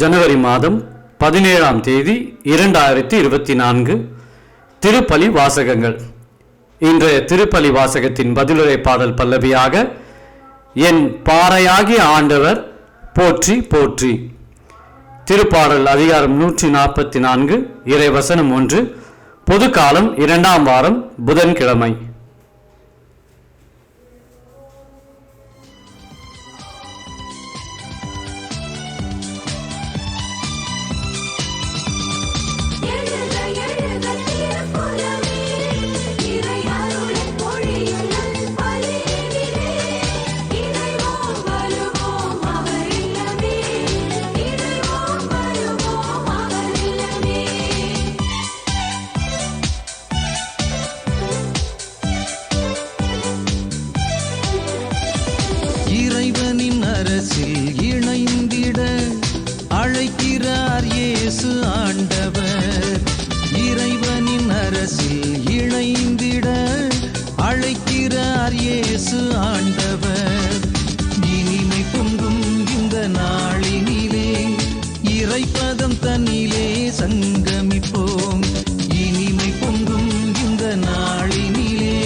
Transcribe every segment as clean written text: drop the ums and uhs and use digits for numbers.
ஜனவரி மாதம் 17ஆம் தேதி 2024 திருப்பலி வாசகங்கள். இன்றைய திருப்பலி வாசகத்தின் பதிலுரை பாடல் பல்லவியாக என் பாறையாகிய ஆண்டவர் போற்றி போற்றி. திருப்பாடல் அதிகாரம் 144, இறைவசனம் 1. பொதுக்காலம் 2ஆம் வாரம், புதன்கிழமை. இறைவனின் அரசில் இணைந்திட அழைக்கிறார் இயேசு ஆண்டவர். இறைவனின் அரசில் இணைந்திட அழைக்கிறார் இயேசு ஆண்டவர். இனிமை பொங்கும் இந்த நாளினிலே இறைப்பதம் தன்னிலே சங்கமிப்போம். இனிமை பொங்கும் இந்த நாளினிலே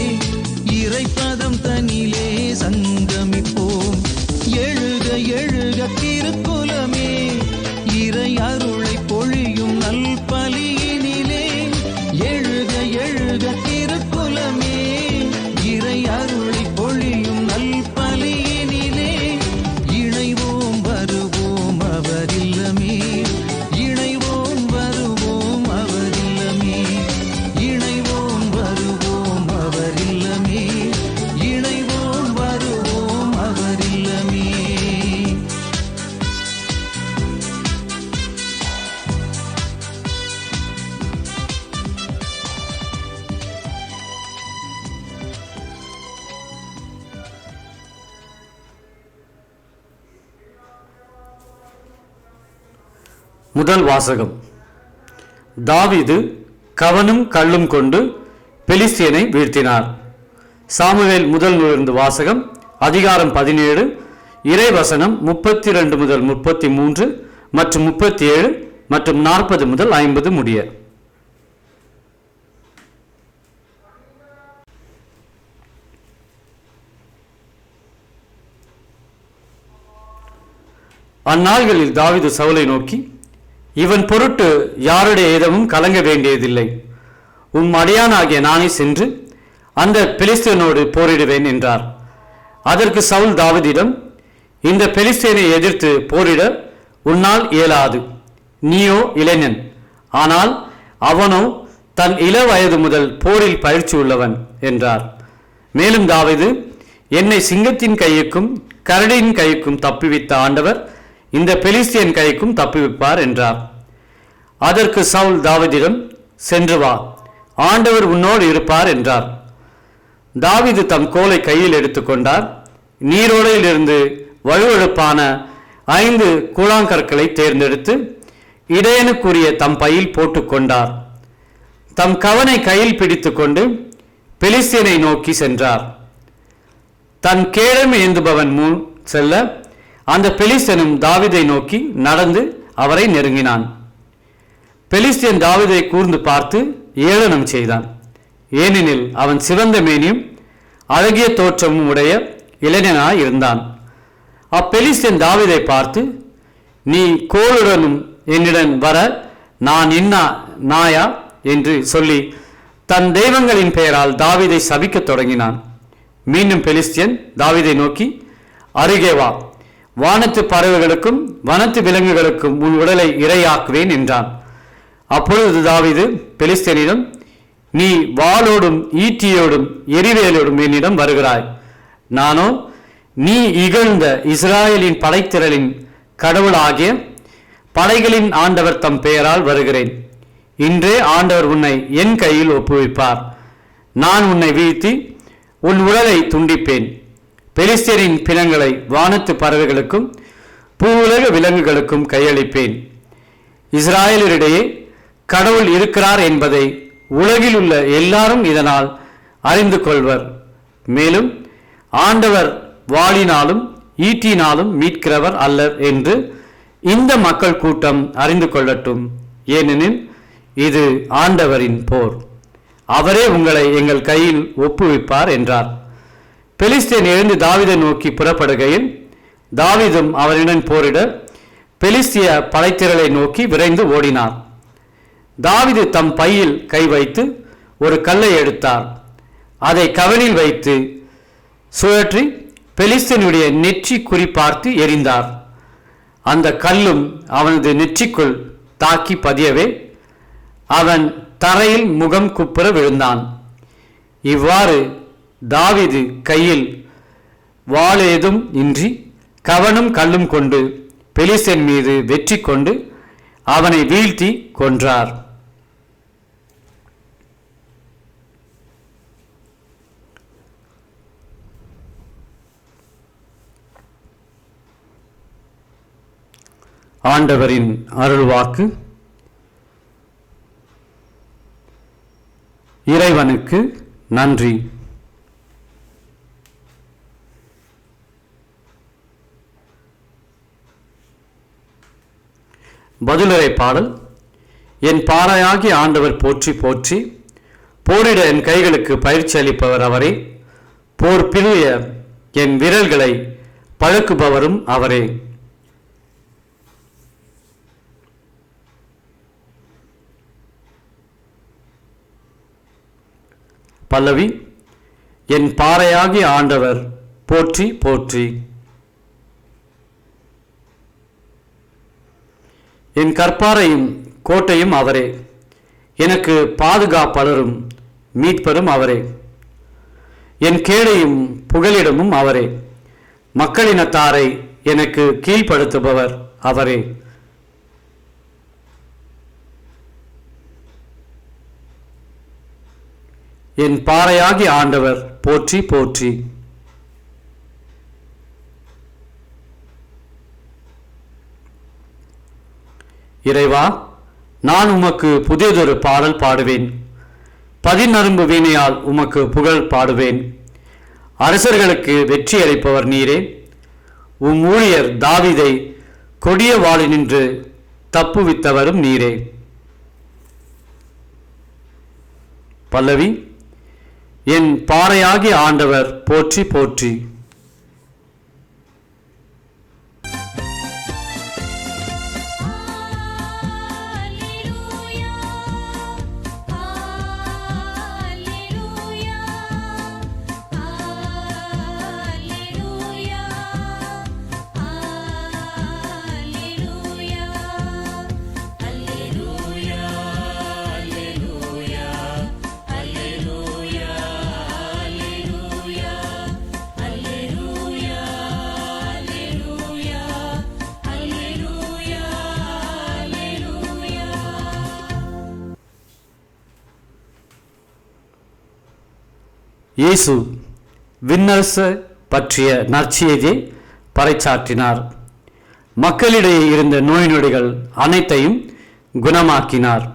இறைப்பதம் தன்னிலே சங்கமிப்போம். எழுக எழுக திருக்குலமே, இறை அருளை பொழியும் நல் பலியினிலே. எழுக எழுக திருக்குலமே, இறை அருளை பொழியும் நல் பலியினிலே. இணைவோம் வருவோம் அவரில்லமே, இணைவோம் வருவோம் அவரில்லமே, இணைவோம் வருவோம் அவரில்லமே, இணைவோம் வருவோம் அவரில்லமே. முதல் வாசகம். தாவீது கவனும் கல்லும் கொண்டு பெலிஸ்தியனை வீழ்த்தினார். சாமுவேல் முதல் நூலிருந்து வாசகம். அதிகாரம் 17, இறைவசனம் 32 முதல் 33 மற்றும் 37 மற்றும் 40 முதல் 50 முடிய. அந்நாள்களில் தாவீது சவுலை நோக்கி, இவன் பொருட்டு யாருடைய ஏதமும் கலங்க வேண்டியதில்லை. உம் அடியானாகிய நானே சென்று அந்த பெலிஸ்தியனோடு போரிடுவேன் என்றார். அதற்கு சவுல் தாவீதிடம், இந்த பெலிஸ்தியனை எதிர்த்து போரிட உன்னால் இயலாது. நீயோ இளைஞன், ஆனால் அவனோ தன் இள வயது முதல் போரில் பயிற்சி உள்ளவன் என்றார். மேலும் தாவீது, என்னை சிங்கத்தின் கையுக்கும் கரடியின் கைக்கும் தப்புவித்த ஆண்டவர் இந்த பெலிஸ்தியன் கைக்கும் தப்புவிப்பார் என்றார். அதற்கு சவுல் தாவீதிடம், சென்று வா, ஆண்டவர் உன்னோடு இருப்பார் என்றார். தாவீது தம் கோலை கையில் எடுத்துக்கொண்டார். நீரோடையிலிருந்து வழுவழுப்பான 5 கூழாங்கற்களை தேர்ந்தெடுத்து இடையனுக்குரிய தம் பையில் போட்டுக்கொண்டார். தம் கவனை கையில் பிடித்து கொண்டு பெலிஸ்தியனை நோக்கி சென்றார். தன் கேழமை ஏந்துபவன் முன் செல்ல அந்த பெலிஸ்தியனும் தாவீதை நோக்கி நடந்து அவரை நெருங்கினான். பெலிஸ்தியன் தாவீதை கூர்ந்து பார்த்து ஏளனம் செய்தான். ஏனெனில் அவன் சிவந்த மேனியும் அழகிய தோற்றமும் உடைய இளைஞனாய் இருந்தான். அப்பெலிஸ்தியன் தாவீதை பார்த்து, நீ கோளுடனும் என்னிடம் வர நான் என்ன நாயா என்று சொல்லி தன் தெய்வங்களின் பெயரால் தாவீதை சபிக்கத் தொடங்கினான். மீண்டும் பெலிஸ்தியன் தாவீதை நோக்கி, அருகே வா, வானத்து பறவைகளுக்கும் வனத்து விலங்குகளுக்கும் உன் உடலை இரையாக்குவேன் என்றான். அப்பொழுது தாவீது பெலிஸ்தியனிடம், நீ வாளோடும் ஈட்டியோடும் எரிவேலோடும் என்னிடம் வருகிறாய். நானோ நீ இகழ்ந்த இஸ்ராயலின் படைத்திரளின் கடவுளாகிய படைகளின் ஆண்டவர் தம் பெயரால் வருகிறேன். இன்றே ஆண்டவர் உன்னை என் கையில் ஒப்புவிப்பார். நான் உன்னை வீழ்த்தி உன் உடலை துண்டிப்பேன். பெலிஸ்தியரின் பிணங்களை வானத்து பறவைகளுக்கும் பூவுலக விலங்குகளுக்கும் கையளிப்பேன். இஸ்ராயலரிடையே கடவுள் இருக்கிறார் என்பதை உலகில் உள்ள எல்லாரும் இதனால் அறிந்து கொள்வர். மேலும் ஆண்டவர் வாளினாலும் ஈட்டினாலும் மீட்கிறவர் அல்லர் என்று இந்த மக்கள் கூட்டம் அறிந்து கொள்ளட்டும், ஏனெனில் இது ஆண்டவரின் போர். அவரே உங்களை எங்கள் கையில் ஒப்புவிப்பார் என்றார். பெலிஸ்தியன் எழுந்து தாவீதை நோக்கி புறப்படுகையில் தாவீதும் அவனுடன் போரிட பெலிஸ்திய படைத்திரளை நோக்கி விரைந்து ஓடினார். தாவீது தம் பையில் கை வைத்து ஒரு கல்லை எடுத்தார். அதை கவனில் வைத்து சுழற்றி பெலிஸ்தியனுடைய நெற்றி குறிப்பார்த்து எறிந்தார். அந்த கல்லும் அவனது நெற்றிக்குள் தாக்கி பதியவே அவன் தரையில் முகம் குப்புற விழுந்தான். இவ்வாறு தாவீது கையில் வாளேதும் இன்றி கவனும் கல்லும் கொண்டு பெலிஸ்தியன் மீது வெற்றி கொண்டு அவனை வீழ்த்தி கொன்றார். ஆண்டவரின் அருள்வாக்கு. இறைவனுக்கு நன்றி. பதிலுரை பாடல். என் பாறையாகி ஆண்டவர் போற்றி போற்றி, போரிட என் கைகளுக்கு பயிற்சி அளிப்பவர் அவரே, போர் பிரிய என் விரல்களை பழக்குபவரும் அவரே. பல்லவி. என் பாறையாகி ஆண்டவர் போற்றி போற்றி, என் கற்பாரையும் கோட்டையும் அவரே, எனக்கு பாதுகாப்பாளரும் மீட்பரும் அவரே, என் கேடையும் புகலிடமும் அவரே, மக்களினத்தாரை எனக்கு கீழ்ப்படுத்துபவர் அவரே. என் பாறையாகி ஆண்டவர் போற்றி போற்றி. இறைவா, நான் உமக்கு புதியதொரு பாடல் பாடுவேன். பதிநரும்பு வீணையால் உமக்கு புகழ் பாடுவேன். அரசர்களுக்கு வெற்றி அளிப்பவர் நீரே. உம் ஊழியர் தாவீதை கொடிய வாளினின்று தப்புவித்தவரும் நீரே. பல்லவி. என் பாறையாகி ஆண்டவர் போற்றி போற்றி. இயேசு விண்ணரசு பற்றிய நற்செய்தியை பறைசாற்றினார். மக்களிடையே இருந்த நோய் நொடிகள் அனைத்தையும் குணமாக்கினார்.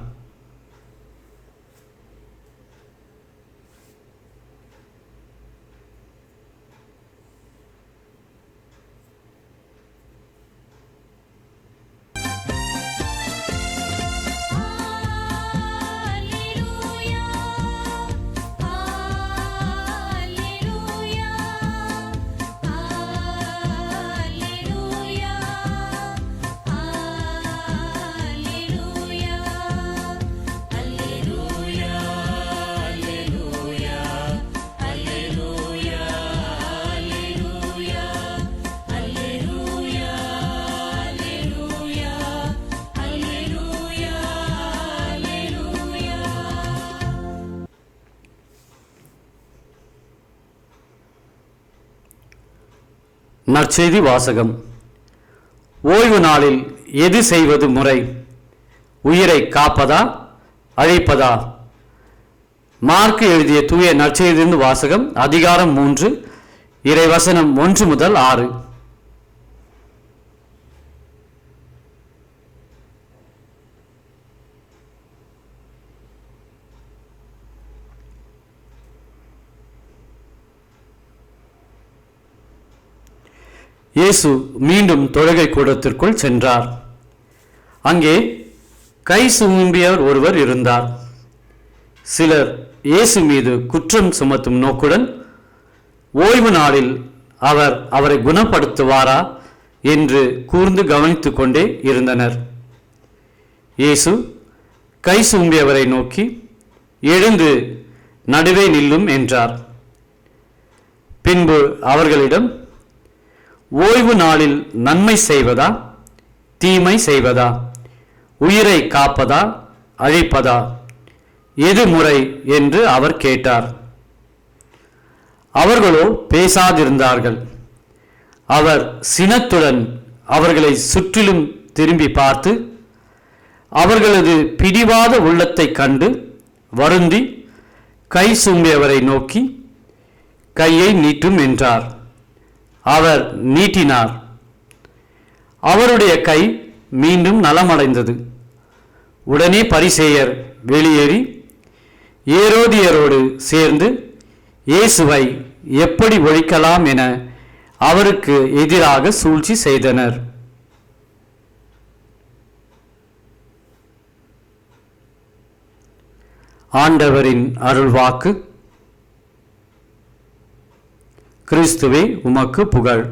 நற்செய்தி வாசகம். ஓய்வு நாளில் எது செய்வது முறை? உயிரை காப்பதா அழிப்பதா? மார்க்கு எழுதிய தூய நற்செய்தியிலிருந்து வாசகம். அதிகாரம் 3, இறைவசனம் 1 முதல் 6. இயேசு மீண்டும் தொழுகை கூடத்திற்குள் சென்றார். அங்கே கை சூம்பியவர் ஒருவர் இருந்தார். சிலர் இயேசு மீது குற்றம் சுமத்தும் நோக்குடன் ஓய்வு நாளில் அவர் அவரை குணப்படுத்துவாரா என்று கூர்ந்து கவனித்துக் கொண்டே இருந்தனர். இயேசு கை சூம்பியவரை நோக்கி, எழுந்து நடுவே நில்லும் என்றார். பின்பு அவர்களிடம், ஓய்வு நாளில் நன்மை செய்வதா தீமை செய்வதா, உயிரை காப்பதா அழிப்பதா, எது முறை என்று அவர் கேட்டார். அவர்களோ பேசாதிருந்தார்கள். அவர் சினத்துடன் அவர்களை சுற்றிலும் திரும்பி பார்த்து அவர்களது பிடிவாத உள்ளத்தை கண்டு வருந்தி கை சூம்பியவரை நோக்கி, கையை நீட்டும் என்றார். அவர் நீட்டினார். அவருடைய கை மீண்டும் நலமடைந்தது. உடனே பரிசேயர் வெளியேறி ஏரோதியரோடு சேர்ந்து இயேசுவை எப்படி ஒழிக்கலாம் என அவருக்கு எதிராக சூழ்ச்சி செய்தனர். ஆண்டவரின் அருள்வாக்கு. கிறிஸ்துவே உமக்கு புகழ்.